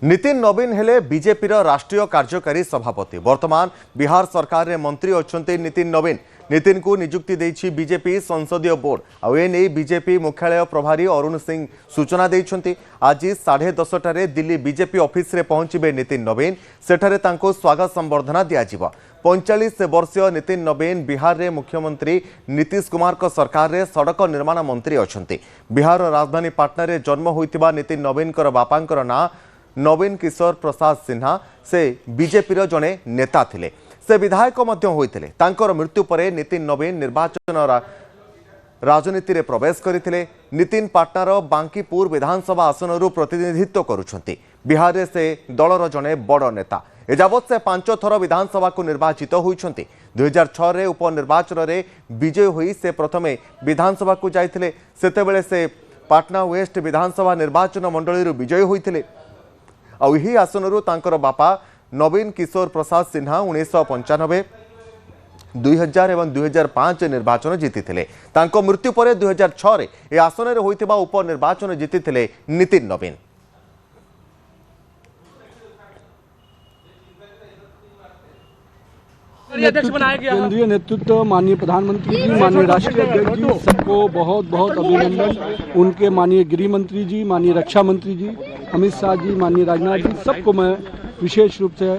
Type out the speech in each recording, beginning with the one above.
नितिन नवीन हेले बीजेपी राष्ट्रीय कार्यकारी सभापति। वर्तमान बिहार सरकार रे मंत्री अच्छा नितिन नवीन। नितिन को नियुक्ति देछि बीजेपी संसदीय बोर्ड। आने बीजेपी मुख्यालय प्रभारी अरुण सिंह सूचना देइछन्ति। आज 10:30 दिल्ली बीजेपी ऑफिस रे पहुंचबे नितिन नवीन। सेठारे तांको स्वागत संबर्धना दियाजिबो। 45 वर्षीय नितिन नवीन बिहार रे मुख्यमंत्री नीतीश कुमार को सरकार रे सड़क निर्माण मंत्री अछन्ति। बिहार राजधानी पाटना रे जन्म होइतिबा नितिन नवीन बापांकर ना नवीन किशोर प्रसाद सिन्हा। से बीजेपी जड़े नेता थिले। से विधायक मध्य होइतिले। तांकर मृत्यु परे नितिन नवीन निर्वाचन राजनीति रे प्रवेश करथिले। नितिन पाटनार बांकीपुर विधानसभा आसन प्रतिनिधित्व करुछन्ति। बिहार रे से दलर जड़े बड़ नेता। एजावत से 5 थर विधानसभा को निर्वाचित होइछन्ति। 2006 रे उपनिर्वाचन रे विजय होई से प्रथमे विधानसभा को जाइथिले। सेतेबेले से पाटना वेस्ट विधानसभा निर्वाचन मंडली विजय होइथिले। यही आसनरू तांकर बापा नवीन किशोर प्रसाद सिन्हा 1995, 2000 एवं 2005 निर्वाचन जीतिथिले। तांको मृत्यु परे 2006 रे ए आसन रे होइतिबा उपनिर्वाचन जीतिथिले नितिन नवीन। केंद्रीय नेतृत्व, माननीय प्रधानमंत्री जी, माननीय राष्ट्रीय अध्यक्ष जी, सबको बहुत बहुत अभिनंदन। उनके माननीय गृह मंत्री जी, माननीय रक्षा मंत्री जी, अमित शाह जी, माननीय राजनाथ जी, सबको मैं विशेष रूप से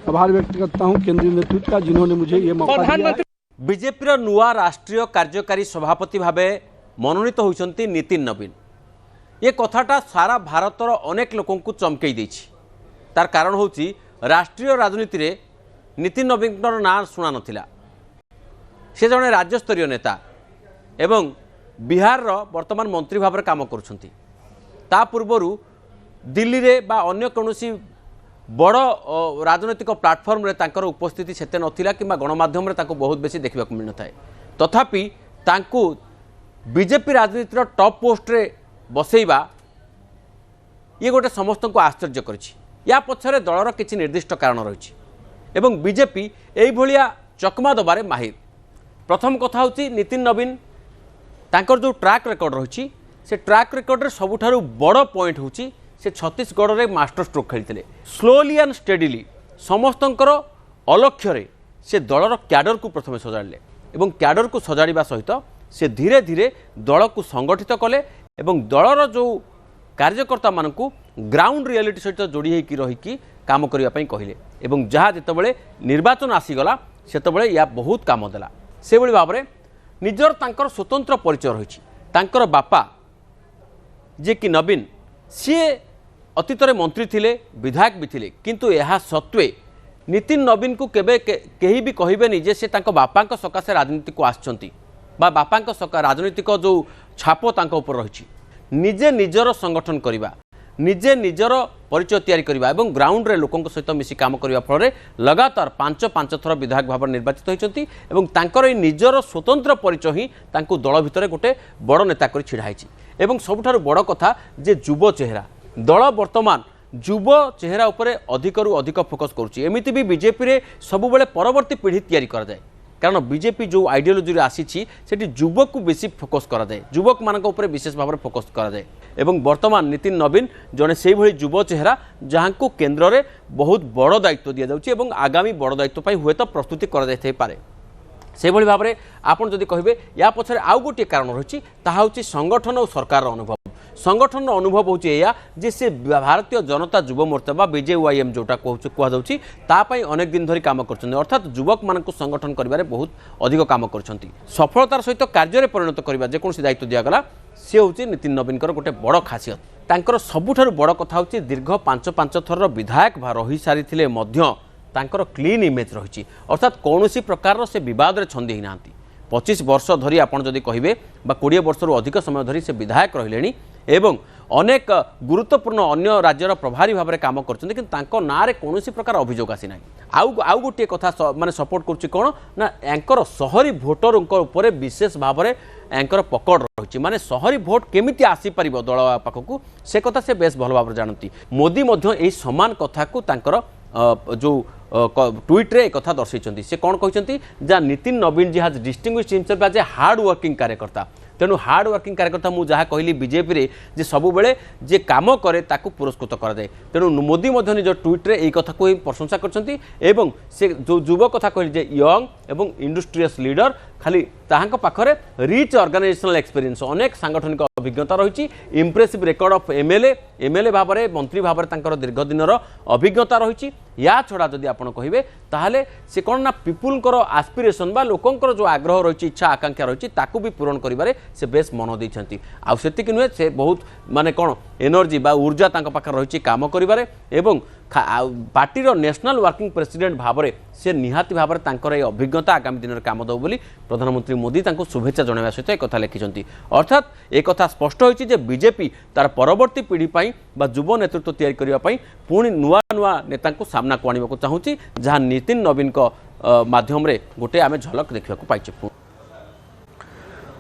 आभार व्यक्त करता हूं केंद्रीय नेतृत्व का, जिन्होंने मुझे ये मौका दिया। बीजेपी नुआ राष्ट्रीय कार्यकारी सभापति भावे मनोनीत होइछन्ति नितिन नवीन। ये कथाटा सारा भारतर अनेक लोकों को चमकई देछि। तार कारण होछि राष्ट्रीय राजनीति रे नितिन नवीन ना शुणा नथिला। से जड़े राज्यस्तरीय नेता एवं बिहार वर्तमान मंत्री भाव काम करुछन्ति। ता पूर्वरु दिल्ली रे बा अन्य कौनसी बड़ राजनैतिक प्लाटफर्म रे तांकर उपस्थिति सेते नथिला किंबा गणमाध्यम रे तांको बहुत बेसी देखा मिल नथाए। तथापि तांको बीजेपी राजनीतिर टॉप पोस्ट रे बसैबा ये गोटे समस्त को आश्चर्य करिछि। या पछरे दलर किछि निर्दिष्ट कारण रहिछि एवं बीजेपी एई भलिया चकमा दबारे माहिर। प्रथम कथा होछि नितिन नवीन तांकर जो ट्रैक रेकर्ड रही से ट्रैक रेकर्ड रे सबुठारु बड़ पॉइंट होछि से छत्तीसगढ़ रे मास्टर स्ट्रोक खेलते स्लोली एंड स्टेडिली समस्तंकर अलक्ष्य से दलर क्याडर को प्रथम सजाड़े एवं क्याडर को सजाड़ा सहित से धीरे धीरे दल को संगठित कले एवं दलर जो कार्यकर्ता मानकु ग्राउंड रियलिटी सहित जोड़ी होकर रहीकि काम करने कहले एवं जहाँ जितेबाला निर्वाचन आसीगला सेतबेले या बहुत काम देला। से भली भाव में निजर तांकर स्वतंत्र परिचय रही। तांकर बापा जे कि नवीन सी अतीत मंत्री थिले, विधायक भी थिले, किंतु यह सत्वे नितिन नवीन को केबे केही भी कहबेनी जे से तांको बापांक सकाशे राजनीति को आछंती बा बापांक राजनीतिक जो छाप तांको ऊपर रही। निजे निजर संगठन करिबा, निजे निजर परिचय तैयारी करबा एवं ग्राउंड रे लोकों सहित मिसी काम करबा फल लगातार 5 थर विधायक भाव निर्वाचित होइछंती एवं तांकर निजर स्वतंत्र परिचय ही तांको दल भितर गोटे बड़ नेता कर छिड़ा होइछि। एवं सबुठारु बड़ कथा जे युव चेहरा दल वर्तमान युव चेहरा उपरे अधिकरु अधिक फोकस करुछि। एमिति भी बीजेपी रे सबु बेले परवर्ती पीढ़ी तैयारी करा जाय, कारण बीजेपी जो आइडियोलॉजी रे आसीछि सेठी युवक को बेसी फोकस करा जाय, युवक मानक उपरे विशेष भाव में फोकस करा जाय। एवं वर्तमान नितिन नवीन जड़े से भली युव चेहरा जहाँ को केन्द्र में बहुत बड़ दायित्व दि जाउछि एवं आगामी बड़ दायित्व पाई हुए तो प्रस्तुति करा जाय पारे। से भली भाव में आपन जदि कहिबे या पछरे आउ गोटे कारण रही ताहा होछि संगठन और सरकार अनुभव। संगठन अनुभव होछि एया जे से भारतीय जनता युव मोर्चा बा बीजेवाईएम जोटा कह जाउछि तापाई अनेक दिन धरी काम करछन्ति, अर्थात युवक मानक संगठन करिबारे बहुत अधिक काम करछन्ति। सफलतार सहित कार्य परिणत करबा जे कोनसी दायित्व दियागला से होछि नितिन नवीन गोटे बड़ खासियत। तांकर सबुठारु बड़ कथा होछि दीर्घ 5 थर विधायक रही सारी मध्य तांकर क्लीन इमेज रही, अर्थात कौनसी प्रकार से विवाद रे छंदी ना। 25 वर्ष धरी आपन जदि कहिबे बा 20 वर्ष अधिक समय धरी से विधायक रहिलेनी एवं अनेक गुरुत्वपूर्ण अन्य राज्यर प्रभारी भाव में काम करछन्ति, किंतु तांको नारे कौनसी प्रकार अभियोग आसी ना। आउ गोटे कथा माने सपोर्ट करुछि कोन ना एंकर शहरी भोटर ऊपर विशेष भाव में एंकर पकड़ रही, माने शहरी भोट केमिति आसी परिबो दल पाखकु से कथा से बेस भल भाव जानती। मोदी मध्य एही समान कथा को तांकर जो ट्वीट रे कथा दर्शाई से कौन कहते नितिन नवीन ji has distinguished himself as a hard working कार्यकर्ता तेणु हार्ड वर्किंग कार्यकर्ता मुझे जहाँ कहली बीजेपी जे सब बेले जे काम करे ताकू पुरस्कृत कराए। तेणु मोदी निज ट्विट्रे यही कथा को प्रशंसा करछंती एवं से जो युवा कथा कहली जे यंग एवं इंडस्ट्रियस लीडर खाली ताहां पाखरे रिच ऑर्गेनाइजेशनल एक्सपीरियंस अनेक सांगठनिक अभिज्ञता रही इम्प्रेसिव रेकर्ड ऑफ एमएलए भाव में मंत्री भाव में दीर्घ दिन अभिज्ञता रही। या छड़ा जदि आपण कहे ताहले से कौन ना पिपुलकर आस्पिरेसन बा लोकंकर जो आग्रह रही इच्छा आकांक्षा रही ताकू भी पूरण करिबारे से बेस मन देइछंती। आ सेतिक नुहे से बहुत माने कौन एनर्जी बा ऊर्जा तांका पाखर रही काम करिबारे एवं पार्टीर नेशनल वर्किंग प्रेसिडेंट भाव में से निहाती भाव में अभिज्ञता आगामी दिन में काम दो बोली प्रधानमंत्री मोदी शुभेच्छा जणाइबा सहित एक कथा लिखिछंती। अर्थात एक कथा स्पष्ट होइछि जे बीजेपी तार परवर्ती पीढ़ी पाई बा युव नेतृत्व तैयारी करिबा पाई पुणी नुआ नुआ नेता सामना को आनिबाकु चाहूछि जहाँ नितिन नवीन माध्यम रे गोटे आमे झलक देखा पाइछे।